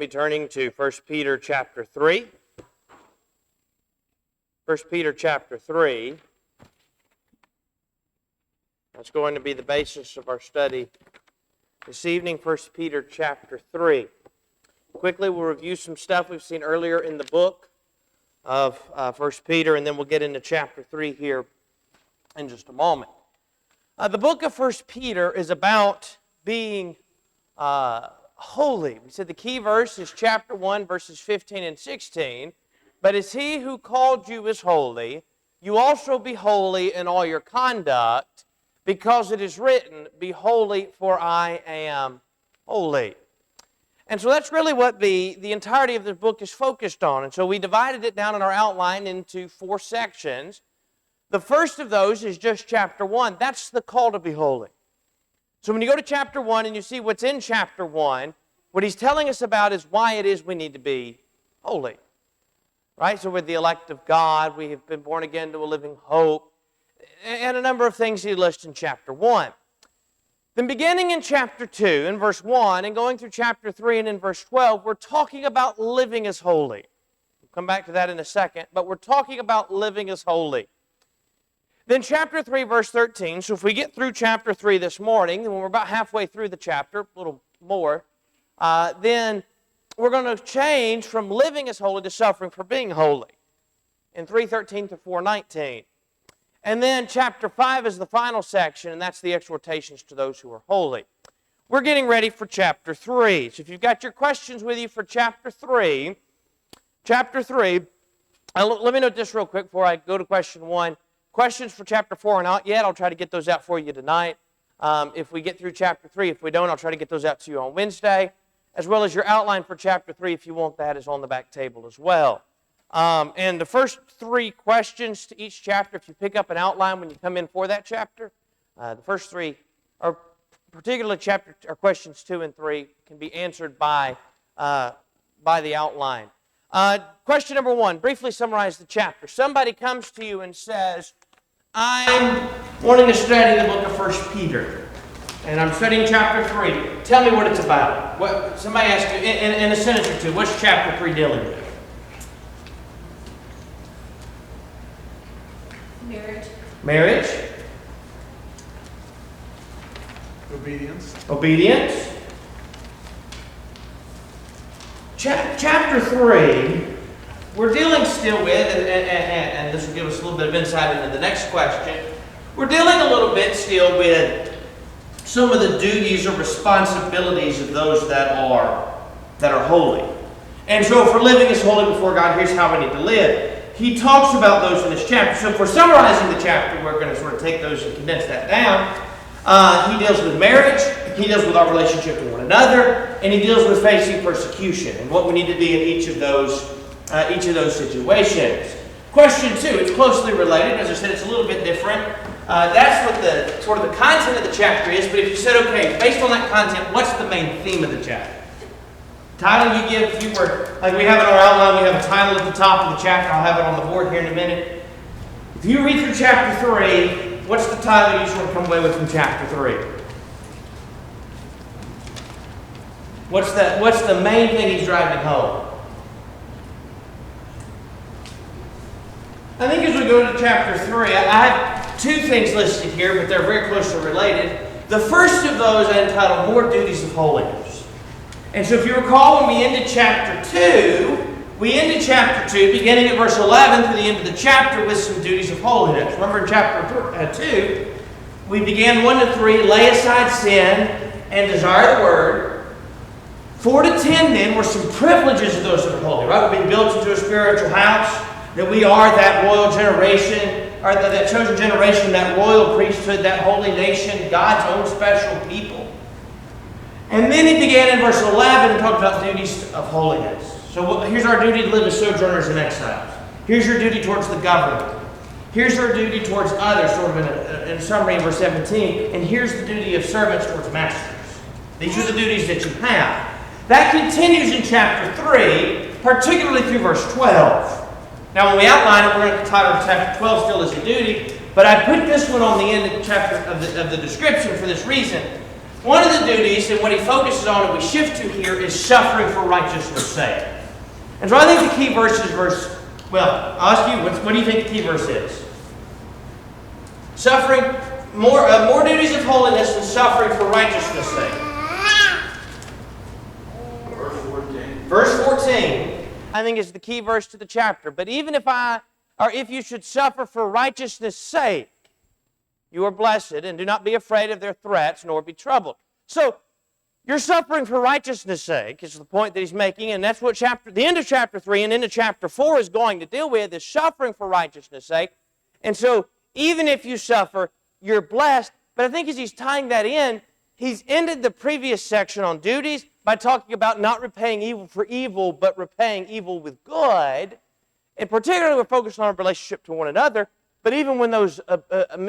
be turning to 1 Peter chapter 3. 1 Peter chapter 3. That's going to be the basis of our study this evening, 1 Peter chapter 3. Quickly, we'll review some stuff we've seen earlier in the book of 1 Peter, and then we'll get into chapter 3 here in just a moment. The book of 1 Peter is about being holy. We said the key verse is chapter 1, verses 15 and 16. But as he who called you is holy, you also be holy in all your conduct, because it is written, be holy, for I am holy. And so that's really what the entirety of this book is focused on. And so we divided it down in our outline into 4 sections. The first of those is just chapter 1. That's the call to be holy. So when you go to chapter 1 and you see what's in chapter 1, what he's telling us about is why it is we need to be holy. Right? So we're the elect of God. We have been born again to a living hope. And a number of things he lists in chapter 1. Then beginning in chapter 2, in verse 1, and going through chapter 3 and in verse 12, we're talking about living as holy. We'll come back to that in a second, but we're talking about living as holy. Then chapter 3, verse 13, so if we get through chapter 3 this morning, and when we're about halfway through the chapter, a little more, then we're going to change from living as holy to suffering for being holy in 3:13 to 4:19. And then chapter 5 is the final section, and that's the exhortations to those who are holy. We're getting ready for chapter 3. So if you've got your questions with you for chapter 3, let me note this real quick before I go to question 1. Questions for chapter 4 are not yet. I'll try to get those out for you tonight. If we get through chapter 3, if we don't, I'll try to get those out to you on Wednesday, as well as your outline for chapter 3, if you want that, is on the back table as well. And the first 3 questions to each chapter, if you pick up an outline when you come in for that chapter, the first 3, are particularly questions 2 and 3, can be answered by the outline. Question number 1, briefly summarize the chapter. Somebody comes to you and says, I'm wanting to study the book of 1 Peter, and I'm studying chapter 3. Tell me what it's about. Somebody asks you, in a sentence or two, what's chapter 3 dealing with? Marriage. Obedience. Chapter 3, we're dealing still with, and this will give us a little bit of insight into the next question, we're dealing a little bit still with some of the duties or responsibilities of those that are holy. And so if we're living as holy before God, here's how we need to live. He talks about those in this chapter. So if we're summarizing the chapter, we're going to sort of take those and condense that down. He deals with marriage, he deals with our relationship to one another, and he deals with facing persecution and what we need to be in each of those situations. Question 2, it's closely related. As I said, it's a little bit different. That's what the sort of the content of the chapter is. But if you said, okay, based on that content, what's the main theme of the chapter? Title you give, if you were, like we have in our outline, we have a title at the top of the chapter. I'll have it on the board here in a minute. If you read through chapter 3, what's the title you sort of come away with from chapter 3? What's the main thing he's driving home? I think as we go to chapter 3, I have 2 things listed here, but they're very closely related. The first of those I entitled More Duties of Holiness. And so if you recall, when we ended chapter 2, beginning at verse 11 through the end of the chapter with some duties of holiness. Remember in chapter 2, we began 1 to 3, lay aside sin and desire the word. 4 to 10 then were some privileges of those that are holy, right? We're being built into a spiritual house, that we are that royal generation, or that chosen generation, that royal priesthood, that holy nation, God's own special people. And then he began in verse 11 and talked about duties of holiness. So here's our duty to live as sojourners and exiles. Here's your duty towards the government. Here's our duty towards others, sort of in summary in verse 17. And here's the duty of servants towards masters. These are the duties that you have. That continues in chapter 3, particularly through verse 12. Now when we outline it, we're going to title chapter 12 still as a duty. But I put this one on the end of the chapter of the description for this reason. One of the duties, and what he focuses on and we shift to here, is suffering for righteousness' sake. And so I think the key verse is well, I'll ask you, what do you think the key verse is? Suffering, more duties of holiness than suffering for righteousness' sake. Verse 14. Verse 14, I think, is the key verse to the chapter. But even if you should suffer for righteousness' sake, you are blessed, and do not be afraid of their threats, nor be troubled. So, you're suffering for righteousness' sake, is the point that he's making, and that's what the end of chapter 3 and into chapter 4 is going to deal with, is suffering for righteousness' sake. And so, even if you suffer, you're blessed. But I think as he's tying that in, he's ended the previous section on duties by talking about not repaying evil for evil, but repaying evil with good. And particularly, we're focused on our relationship to one another. But even when those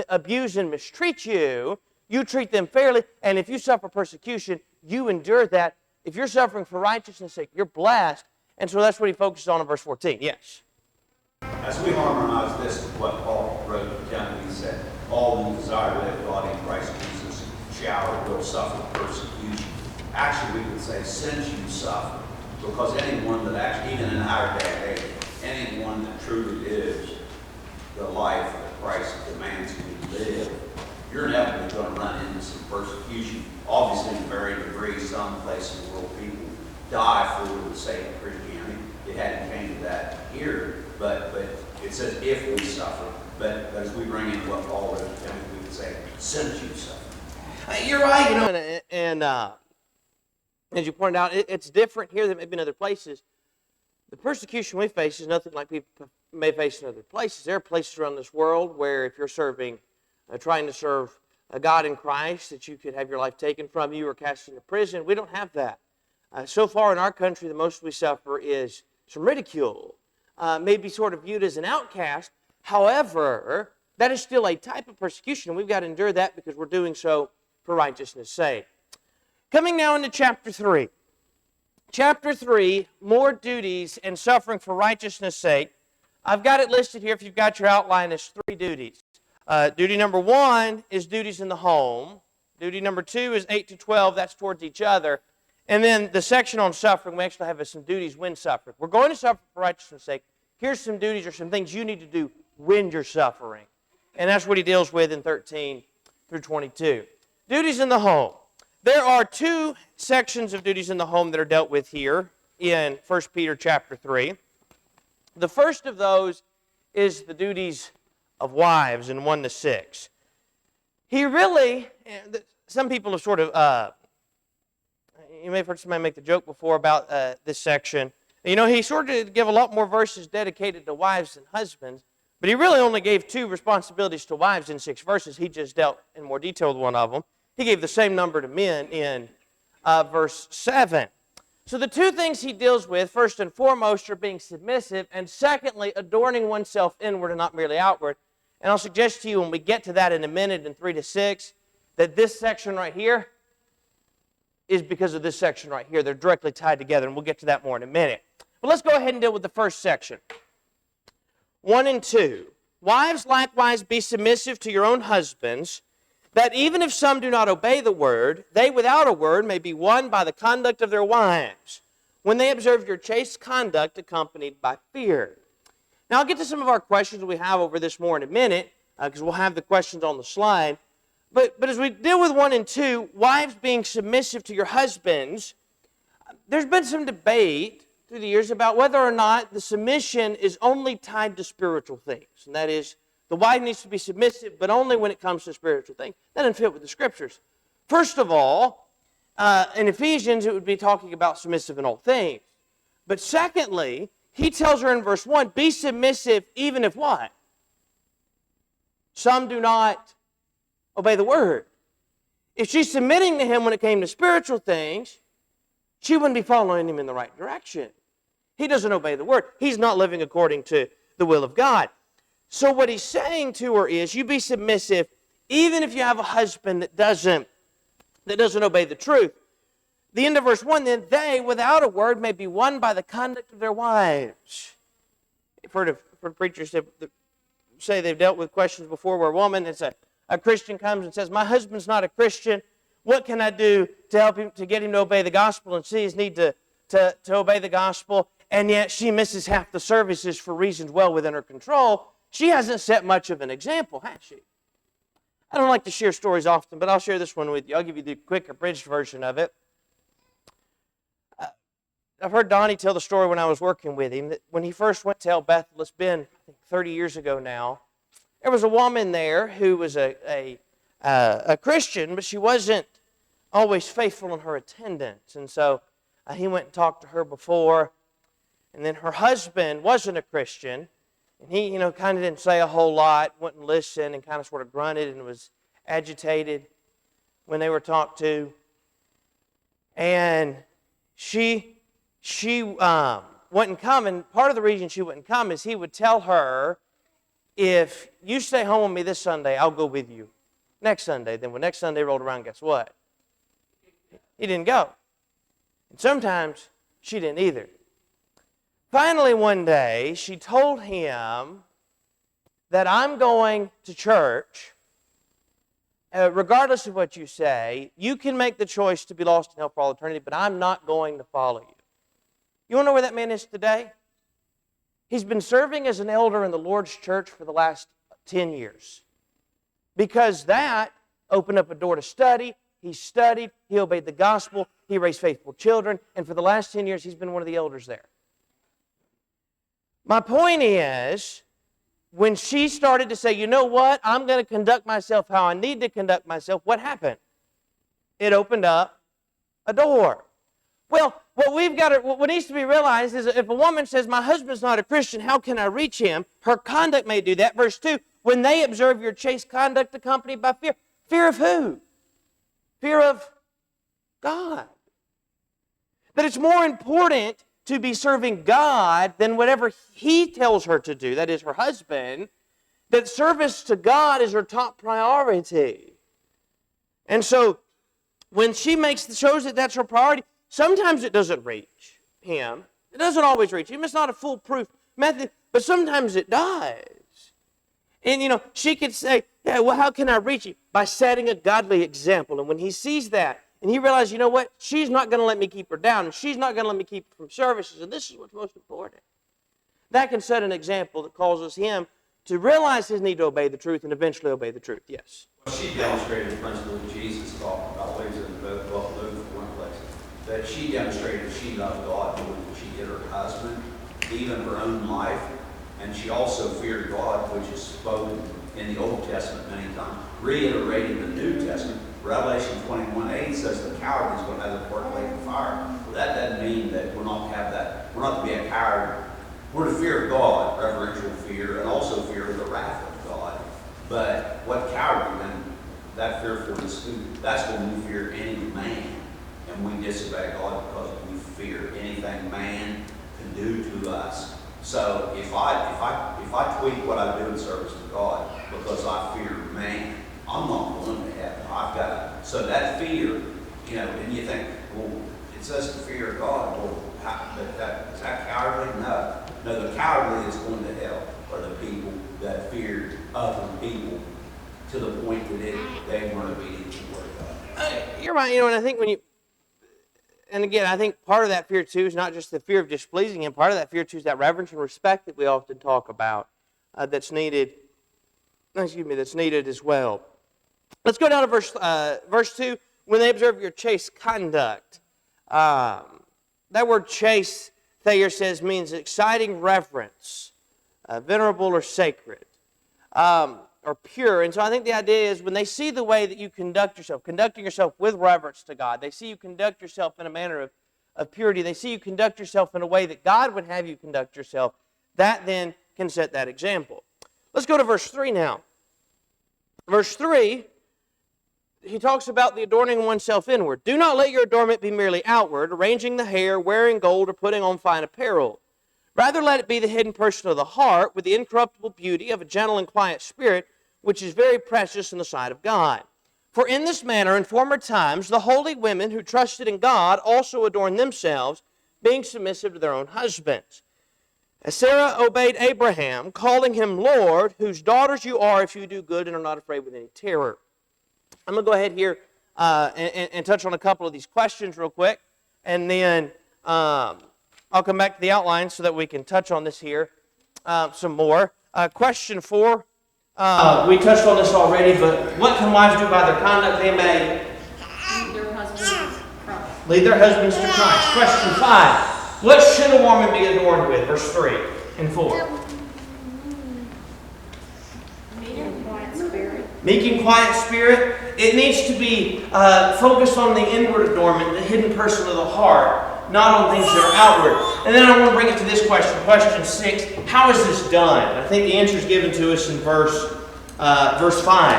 abuse and mistreat you, you treat them fairly. And if you suffer persecution, you endure that. If you're suffering for righteousness' sake, you're blessed. And so that's what he focuses on in verse 14. Yes? As we harmonize this with what Paul wrote to Timothy, he said, all who desire to live God in Christ Jesus shall or will suffer persecution. Actually, we could say, since you suffer. Because anyone that actually, even in our day and age, anyone that truly lives the life that Christ demands we live, you're inevitably going to run into some persecution. Obviously, in varying degrees, some places in the world people die for the sake of Christianity. It hadn't came to that here, but it says if we suffer. But as we bring in what Paul wrote to Timothy, we could say, since you suffer. You're right. And as you pointed out, it's different here than maybe in other places. The persecution we face is nothing like people may face in other places. There are places around this world where if you're trying to serve a God in Christ, that you could have your life taken from you or cast into prison. We don't have that. So far in our country, the most we suffer is some ridicule, maybe sort of viewed as an outcast. However, that is still a type of persecution, and we've got to endure that because we're doing so for righteousness' sake. Coming now into chapter 3. Chapter 3, more duties and suffering for righteousness' sake. I've got it listed here, if you've got your outline, as 3 duties. Duty number 1 is duties in the home. Duty number 2 is 8 to 12, that's towards each other. And then the section on suffering, we actually have some duties when suffering. We're going to suffer for righteousness' sake. Here's some duties or some things you need to do when you're suffering. And that's what he deals with in 13 through 22. Duties in the home. There are 2 sections of duties in the home that are dealt with here in 1 Peter chapter 3. The first of those is the duties of wives in 1 to 6. He really, some people have sort of, you may have heard somebody make the joke before about this section. You know, he sort of gave a lot more verses dedicated to wives than husbands, but he really only gave 2 responsibilities to wives in 6 verses. He just dealt in more detail with one of them. He gave the same number to men in verse 7. So the 2 things he deals with, first and foremost, are being submissive, and secondly, adorning oneself inward and not merely outward. And I'll suggest to you when we get to that in a minute in 3 to 6, that this section right here is because of this section right here. They're directly tied together, and we'll get to that more in a minute. But let's go ahead and deal with the first section. 1 and 2. Wives, likewise, be submissive to your own husbands, that even if some do not obey the word, they without a word may be won by the conduct of their wives, when they observe your chaste conduct accompanied by fear. Now, I'll get to some of our questions we have over this more in a minute, because we'll have the questions on the slide. But as we deal with 1 and 2, wives being submissive to your husbands, there's been some debate through the years about whether or not the submission is only tied to spiritual things. And that is, the wife needs to be submissive, but only when it comes to spiritual things. That doesn't fit with the Scriptures. First of all, in Ephesians, it would be talking about submissive in all things. But secondly, he tells her in verse 1, be submissive even if what? Some do not obey the word. If she's submitting to him when it came to spiritual things, she wouldn't be following him in the right direction. He doesn't obey the word. He's not living according to the will of God. So what he's saying to her is, you be submissive even if you have a husband that doesn't obey the truth. The end of verse 1, then they, without a word, may be won by the conduct of their wives. You've heard of preachers that say they've dealt with questions before where a woman, a Christian comes and says, my husband's not a Christian. What can I do to help him, to get him to obey the gospel and see his need to obey the gospel? And yet she misses half the services for reasons well within her control. She hasn't set much of an example, has she? I don't like to share stories often, but I'll share this one with you. I'll give you the quick abridged version of it. I've heard Donnie tell the story when I was working with him, that when he first went to El Bethel, it's been, I think, 30 years ago now, there was a woman there who was a Christian, but she wasn't always faithful in her attendance. And so he went and talked to her before, and then her husband wasn't a Christian, and he, kind of didn't say a whole lot, wouldn't listen, and kind of sort of grunted and was agitated when they were talked to. And she wouldn't come, and part of the reason she wouldn't come is he would tell her, if you stay home with me this Sunday, I'll go with you next Sunday. Then when next Sunday rolled around, guess what? He didn't go. And sometimes she didn't either. Finally, one day, she told him that I'm going to church. Regardless of what you say, you can make the choice to be lost in hell for all eternity, but I'm not going to follow you. You want to know where that man is today? He's been serving as an elder in the Lord's church for the last 10 years. Because that opened up a door to study. He studied, he obeyed the gospel, he raised faithful children, and for the last 10 years, he's been one of the elders there. My point is, when she started to say, you know what, I'm going to conduct myself how I need to conduct myself, what happened? It opened up a door. Well, what needs to be realized is that if a woman says, my husband's not a Christian, how can I reach him? Her conduct may do that. Verse 2, when they observe your chaste conduct accompanied by fear. Fear of who? Fear of God. That it's more important to be serving God than whatever He tells her to do, that is her husband, that service to God is her top priority. And so, when she shows that that's her priority, sometimes it doesn't reach him. It doesn't always reach him. It's not a foolproof method, but sometimes it does. And, she could say, yeah, well, how can I reach him? By setting a godly example. And when he sees that, and he realizes, you know what? She's not going to let me keep her down, and she's not going to let me keep her from services, and this is what's most important. That can set an example that causes him to realize his need to obey the truth and eventually obey the truth. Yes? Well, she demonstrated the principle that Jesus taught about ways in Luke for one place. That she demonstrated that she loved God more than she did her husband, even her own life. And she also feared God, which is spoken in the Old Testament many times, reiterated in the New Testament. Revelation 21:8 says the coward is going to have the part laid in fire. Well, that doesn't mean that we're not to have that. We're not to be a coward. We're to fear God, reverential fear, and also fear of the wrath of God. But what cowardly then? That fearfulness, that's when we fear any man, and we disobey God because we fear anything man can do to us. So if I tweak what I do in service to God because I fear man, I'm not going to heaven. So that fear, and you think, well, it says to fear God. Well, is that cowardly? No. No, the cowardly is going to hell are the people that feared other people to the point that they weren't obedient to the word of God. You're right, and I think and again, I think part of that fear too is not just the fear of displeasing Him. Part of that fear too is that reverence and respect that we often talk about that's needed. That's needed as well. Let's go down to verse 2. When they observe your chaste conduct. That word chaste, Thayer says, means exciting reverence, venerable or sacred, or pure. And so I think the idea is when they see the way that you conduct yourself, conducting yourself with reverence to God, they see you conduct yourself in a manner of purity, they see you conduct yourself in a way that God would have you conduct yourself, that then can set that example. Let's go to verse 3 now. Verse 3, he talks about the adorning oneself inward. Do not let your adornment be merely outward, arranging the hair, wearing gold, or putting on fine apparel. Rather let it be the hidden person of the heart, with the incorruptible beauty of a gentle and quiet spirit, which is very precious in the sight of God. For in this manner, in former times, the holy women who trusted in God also adorned themselves, being submissive to their own husbands. As Sarah obeyed Abraham, calling him Lord, whose daughters you are if you do good and are not afraid with any terror. I'm going to go ahead here and touch on a couple of these questions real quick. And then I'll come back to the outline so that we can touch on this here some more. Question 4. We touched on this already, but what can wives do by their conduct? They may lead their husbands to Christ. Question 5. What should a woman be adorned with? Verse 3 and 4. Meek and quiet spirit. It needs to be focused on the inward adornment, the hidden person of the heart, not on things that are outward. And then I want to bring it to this question. Question 6. How is this done? I think the answer is given to us in verse 5.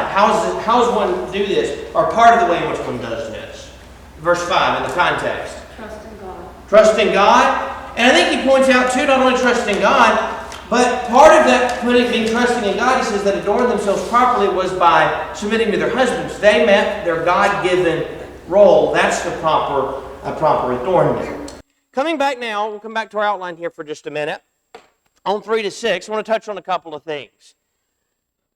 How does one do this? Or part of the way in which one does this. Verse 5 in the context. Trust in God. Trust in God. And I think he points out too, not only trust in God, but part of that, being trusting in God, he says that adorn themselves properly was by submitting to their husbands. They met their God-given role. That's the proper adornment. Coming back now, we'll come back to our outline here for just a minute. On 3 to 6, I want to touch on a couple of things.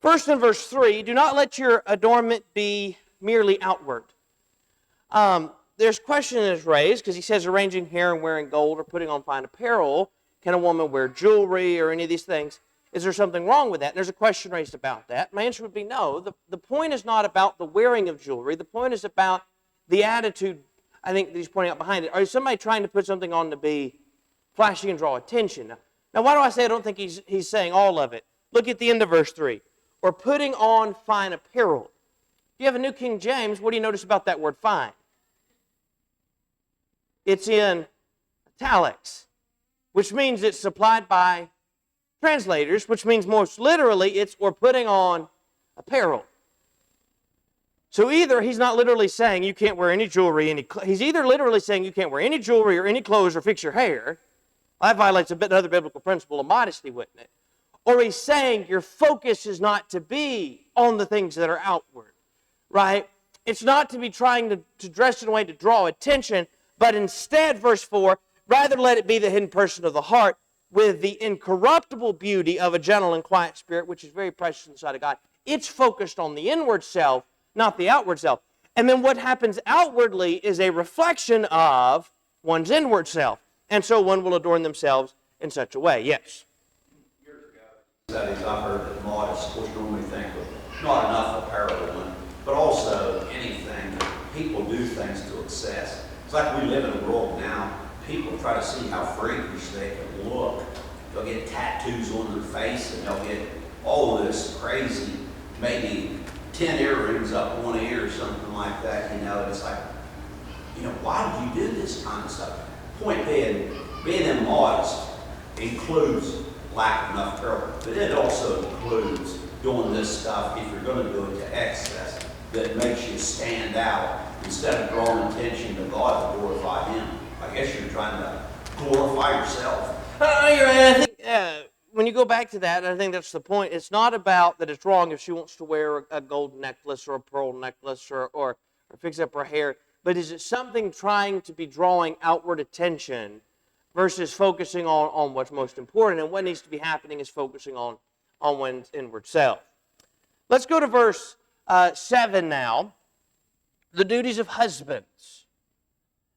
First, in verse 3, do not let your adornment be merely outward. There's a question that is raised, because he says arranging hair and wearing gold or putting on fine apparel. Can a woman wear jewelry or any of these things? Is there something wrong with that? And there's a question raised about that. My answer would be no. The point is not about the wearing of jewelry. The point is about the attitude, I think, that he's pointing out behind it. Are somebody trying to put something on to be flashy and draw attention? Now, why do I say I don't think he's saying all of it? Look at the end of verse 3. Or putting on fine apparel. If you have a New King James, what do you notice about that word fine? It's in italics, which means it's supplied by translators, which means most literally it's or putting on apparel. So either he's not literally saying you can't wear any jewelry, he's either literally saying you can't wear any jewelry or any clothes or fix your hair. That violates another biblical principle of modesty, wouldn't it? Or he's saying your focus is not to be on the things that are outward, right? It's not to be trying to dress in a way to draw attention, but instead, verse 4, rather let it be the hidden person of the heart with the incorruptible beauty of a gentle and quiet spirit, which is very precious in the sight of God. It's focused on the inward self, not the outward self. And then what happens outwardly is a reflection of one's inward self. And so one will adorn themselves in such a way. Yes? Years ago, studies I've heard that modest, of course, normally think of not enough apparel, but also anything. People do things to excess. It's like we live in a world now, people try to see how freakish they can look. They'll get tattoos on their face and they'll get all this crazy, maybe 10 earrings up one ear or something like that, and it's like, why would you do this kind of stuff? Point being immodest includes lack of enough apparel, but it also includes doing this stuff, if you're going to do it to excess, that makes you stand out instead of drawing attention to God to glorify Him. I guess you're trying to glorify yourself. I think when you go back to that, I think that's the point. It's not about that it's wrong if she wants to wear a gold necklace or a pearl necklace or fix up her hair, but is it something trying to be drawing outward attention versus focusing on what's most important? And what needs to be happening is focusing on one's inward self. Let's go to verse 7 now. The duties of husbands.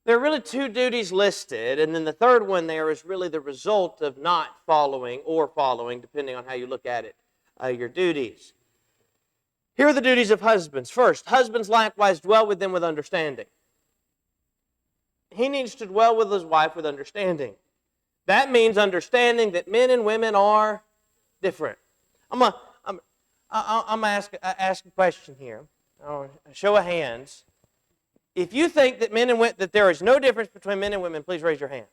There are really 2 duties listed, and then the third one there is really the result of not following or following, depending on how you look at it, your duties. Here are the duties of husbands. First, husbands likewise dwell with them with understanding. He needs to dwell with his wife with understanding. That means understanding that men and women are different. I'm going to ask a question here. A show of hands. If you think that there is no difference between men and women, please raise your hand.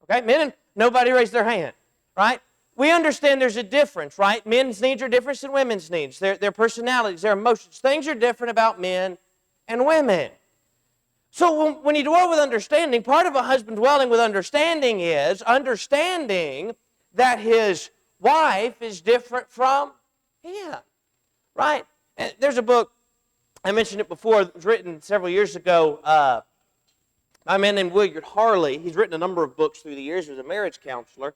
Okay, nobody raised their hand, right? We understand there's a difference, right? Men's needs are different than women's needs. Their personalities, their emotions. Things are different about men and women. So when you dwell with understanding, part of a husband dwelling with understanding is understanding that his wife is different from him, right? And there's a book, I mentioned it before, it was written several years ago by a man named William Harley. He's written a number of books through the years. He was a marriage counselor.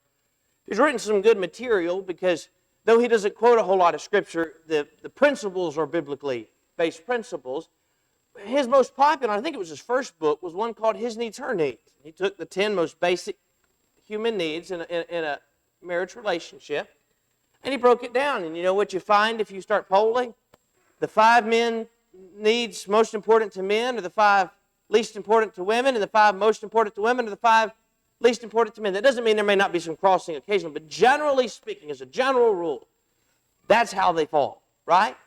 He's written some good material because though he doesn't quote a whole lot of Scripture, the principles are biblically based principles. His most popular, I think it was his first book, was one called His Needs, Her Needs. He took the 10 most basic human needs in a marriage relationship, and he broke it down. And you know what you find if you start polling? The 5 men needs most important to men are the 5 least important to women, and the 5 most important to women are the 5 least important to men. That doesn't mean there may not be some crossing occasionally, but generally speaking, as a general rule, that's how they fall, right?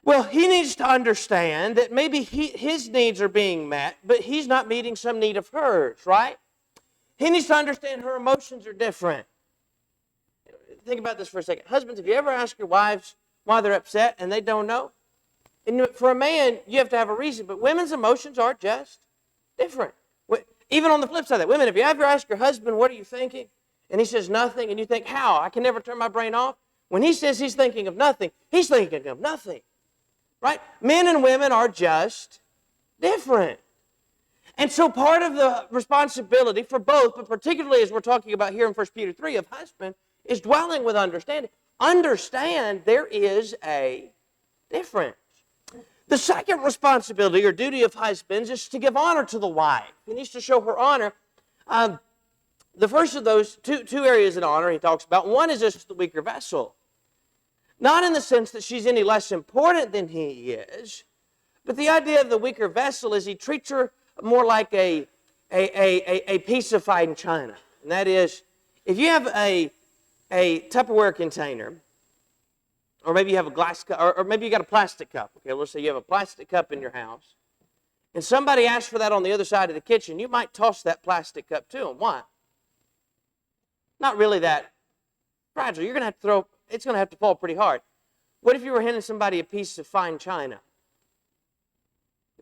Well, he needs to understand that maybe his needs are being met, but he's not meeting some need of hers, right? He needs to understand her emotions are different. Think about this for a second. Husbands, have you ever asked your wives why they're upset and they don't know? And for a man, you have to have a reason, but women's emotions are just different. Even on the flip side of that, women, if you ever ask your husband, what are you thinking? And he says nothing, and you think, how? I can never turn my brain off. When he says he's thinking of nothing, he's thinking of nothing. Right? Men and women are just different. And so part of the responsibility for both, but particularly as we're talking about here in 1 Peter 3 of husband, is dwelling with understanding. Understand there is a difference. The second responsibility or duty of husbands is to give honor to the wife. He needs to show her honor. The first of those two areas in honor he talks about, one is just the weaker vessel. Not in the sense that she's any less important than he is, but the idea of the weaker vessel is he treats her more like a piece of fine china. And that is, if you have a Tupperware container, or maybe you have a glass cup, or maybe you got a plastic cup. Okay, let's say you have a plastic cup in your house, and somebody asks for that on the other side of the kitchen, you might toss that plastic cup to them. Why? Not really that fragile. You're going to have to throw, it's going to have to fall pretty hard. What if you were handing somebody a piece of fine china?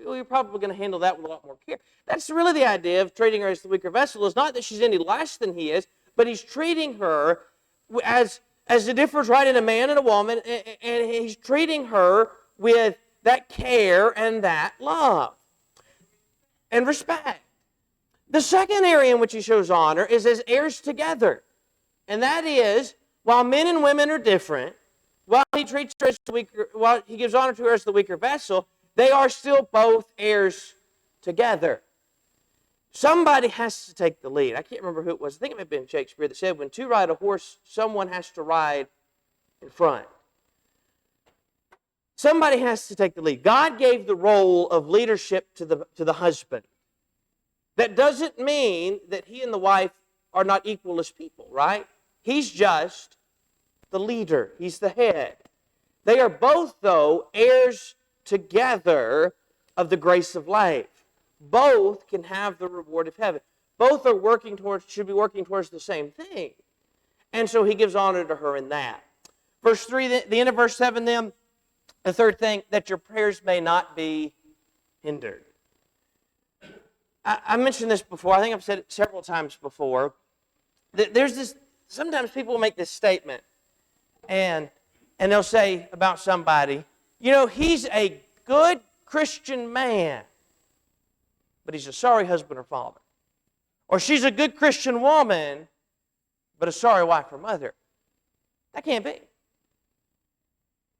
Well, you're probably going to handle that with a lot more care. That's really the idea of treating her as the weaker vessel. It's not that she's any less than he is, but he's treating her as it differs, right, in a man and a woman, and he's treating her with that care and that love and respect. The second area in which he shows honor is as heirs together. And that is, while men and women are different, while he treats her as the weaker, while he gives honor to her as the weaker vessel, they are still both heirs together. Somebody has to take the lead. I can't remember who it was. I think it may have been Shakespeare that said, when two ride a horse, someone has to ride in front. Somebody has to take the lead. God gave the role of leadership to the husband. That doesn't mean that he and the wife are not equal as people, right? He's just the leader. He's the head. They are both, though, heirs together of the grace of life. Both can have the reward of heaven. Both are should be working towards the same thing. And so he gives honor to her in that. Verse 3, the end of verse 7, then, the third thing, that your prayers may not be hindered. I mentioned this before. I think I've said it several times before. There's this, sometimes people make this statement, and they'll say about somebody, you know, he's a good Christian man, but he's a sorry husband or father. Or she's a good Christian woman, but a sorry wife or mother. That can't be.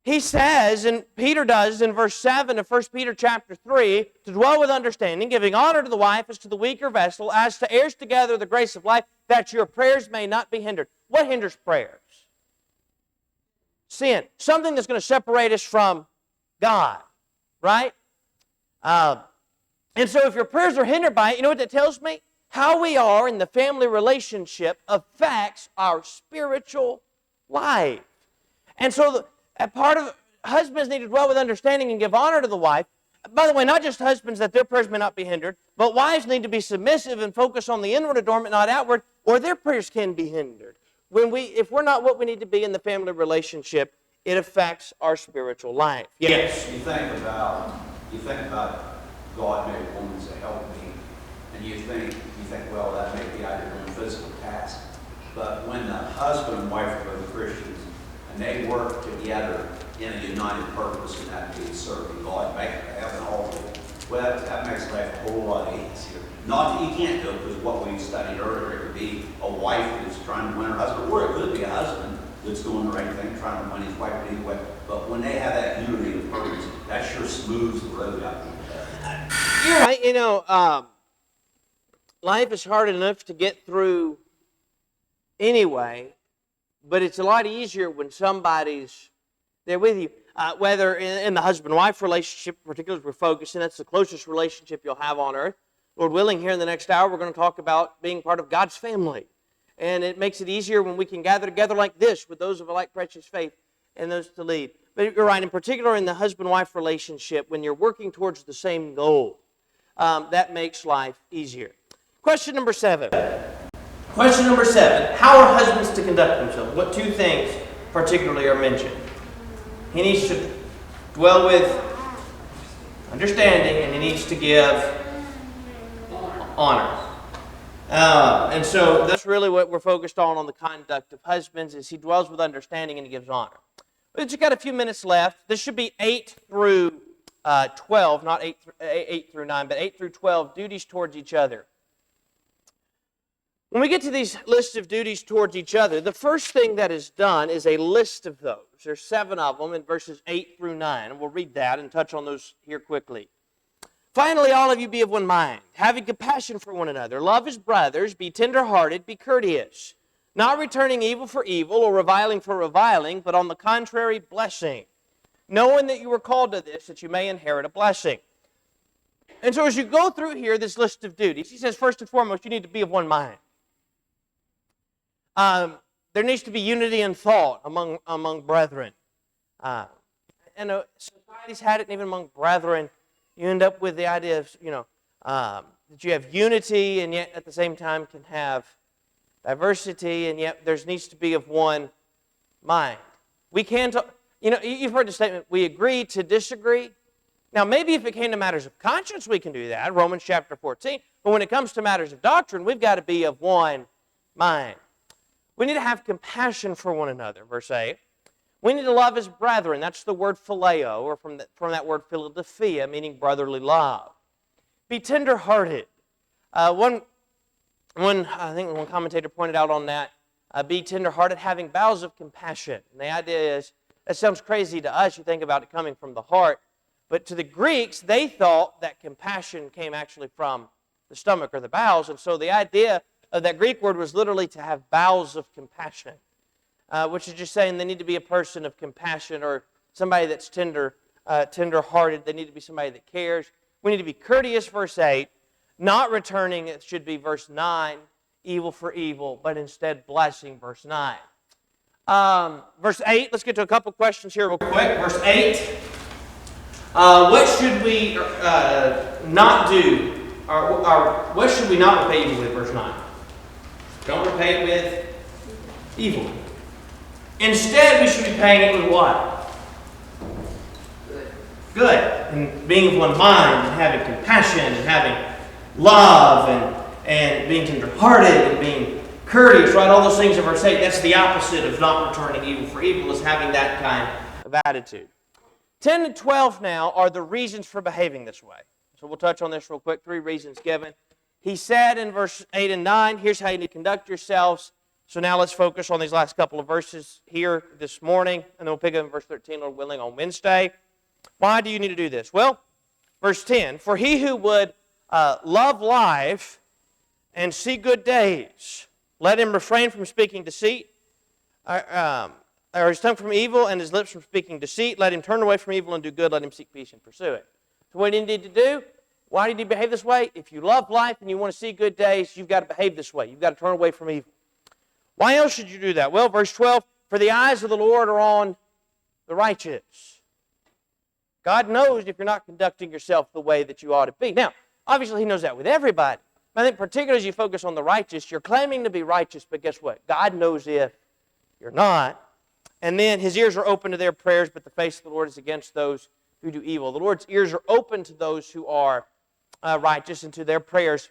He says, and Peter does in verse 7 of 1 Peter chapter 3, to dwell with understanding, giving honor to the wife as to the weaker vessel, as to heirs together of the grace of life, that your prayers may not be hindered. What hinders prayers? Sin. Something that's going to separate us from God, right? And so if your prayers are hindered by it, you know what that tells me? How we are in the family relationship affects our spiritual life. And so a part of husbands need to dwell with understanding and give honor to the wife. By the way, not just husbands that their prayers may not be hindered, but wives need to be submissive and focus on the inward adornment, not outward, or their prayers can be hindered. If we're not what we need to be in the family relationship, it affects our spiritual life. Yes. You think about God made a woman to help me, and you think, well, that may be out of doing physical tasks. But when the husband and wife are both Christians, and they work together in a united purpose, and that means serving God, making heaven all good, well, that makes life a whole lot easier. Not that you can't do it, because what we studied earlier, it could be a wife that's trying to win her husband, or it could be a husband that's doing the right thing, trying to win his wife. But anyway, But when they have that unity of purpose, that sure smooths the road out there. You're right. Life is hard enough to get through anyway, but it's a lot easier when somebody's there with you. Whether in the husband-wife relationship, particularly as we're focusing, that's the closest relationship you'll have on earth. Lord willing, here in the next hour, we're going to talk about being part of God's family. And it makes it easier when we can gather together like this with those of a like precious faith and those to lead. But you're right, in particular in the husband-wife relationship, when you're working towards the same goal, that makes life easier. Question number 7. Question number 7. How are husbands to conduct themselves? What 2 things particularly are mentioned? He needs to dwell with understanding, and he needs to give honor. And so that's really what we're focused on the conduct of husbands, is he dwells with understanding and he gives honor. We've just got a few minutes left. This should be 8 through 12, not 8 through 9, but 8 through 12, duties towards each other. When we get to these lists of duties towards each other, the first thing that is done is a list of those. There's 7 of them in verses 8 through 9, and we'll read that and touch on those here quickly. Finally, all of you be of one mind, having compassion for one another. Love as brothers, be tender-hearted, be courteous, not returning evil for evil or reviling for reviling, but on the contrary, blessing, knowing that you were called to this, that you may inherit a blessing. And so as you go through here, this list of duties, he says, first and foremost, you need to be of one mind. There needs to be unity in thought among brethren. And society's had it, and even among brethren, you end up with the idea of, that you have unity, and yet at the same time can have diversity, and yet there needs to be of one mind. We can't, you've heard the statement, we agree to disagree. Now, maybe if it came to matters of conscience, we can do that, Romans chapter 14. But when it comes to matters of doctrine, we've got to be of one mind. We need to have compassion for one another, verse 8. We need to love as brethren. That's the word phileo, or from that word Philadelphia, meaning brotherly love. Be tender-hearted. I think one commentator pointed out on that, be tender-hearted, having bowels of compassion. And the idea is, that sounds crazy to us. You think about it coming from the heart. But to the Greeks, they thought that compassion came actually from the stomach or the bowels. And so the idea of that Greek word was literally to have bowels of compassion, which is just saying they need to be a person of compassion, or somebody that's tender-hearted. They need to be somebody that cares. We need to be courteous, verse 8, not returning, it should be verse 9, evil for evil, but instead blessing, verse 9. Verse 8, let's get to a couple questions here real quick. Verse 8, what should we not do, or what should we not repay evil with, verse 9? Don't repay it with evil. Instead, we should be paying it with what? Good. And being of one mind, and having compassion, and having love, and being tender-hearted, and being courteous, right? All those things in verse 8, that's the opposite of not returning evil for evil, is having that kind of attitude. 10 and 12 now are the reasons for behaving this way. So we'll touch on this real quick. 3 reasons given. He said in verse 8 and 9, here's how you need to conduct yourselves. So now let's focus on these last couple of verses here this morning, and then we'll pick up in verse 13, Lord willing, on Wednesday. Why do you need to do this? Well, verse 10, for he who would love life and see good days, let him refrain from speaking deceit, or his tongue from evil and his lips from speaking deceit. Let him turn away from evil and do good. Let him seek peace and pursue it. So what do you need to do? Why do you need to behave this way? If you love life and you want to see good days, you've got to behave this way. You've got to turn away from evil. Why else should you do that? Well, verse 12, for the eyes of the Lord are on the righteous. God knows if you're not conducting yourself the way that you ought to be. Now, obviously He knows that with everybody. I think particularly as you focus on the righteous, you're claiming to be righteous, but guess what? God knows if you're not. And then His ears are open to their prayers, but the face of the Lord is against those who do evil. The Lord's ears are open to those who are righteous and to their prayers,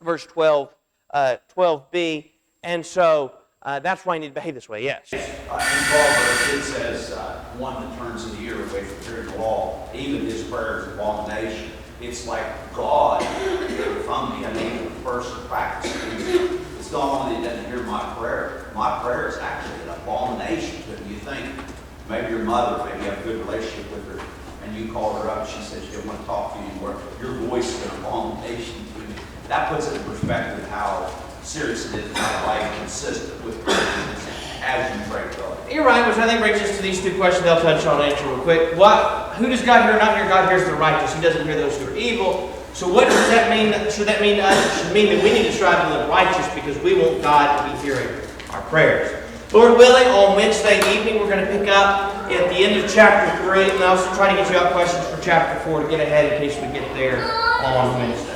verse 12b. And so that's why you need to behave this way, yes. In Proverbs it says, one that turns an ear away from hearing the law, even his prayer is abomination. It's like God from the unable person practicing. It's not only that he doesn't hear my prayer is actually an abomination to him. You think Maybe your mother, maybe you have a good relationship with her, and you called her up and she said she didn't want to talk to you anymore. Your voice is an abomination to me. That puts it in perspective how serious it is and how life consistent with Christians as you pray God. You're right, which I think brings us to these two questions I'll touch on and answer real quick. Who does God hear or not hear? God hears the righteous. He doesn't hear those who are evil. So what does that mean? Should that mean to us? It should mean that we need to strive to live righteous because we want God to be hearing our prayers. Lord willing, on Wednesday evening, we're going to pick up at the end of chapter 3, and I'll also try to get you out questions for chapter 4 to get ahead in case we get there on Wednesday.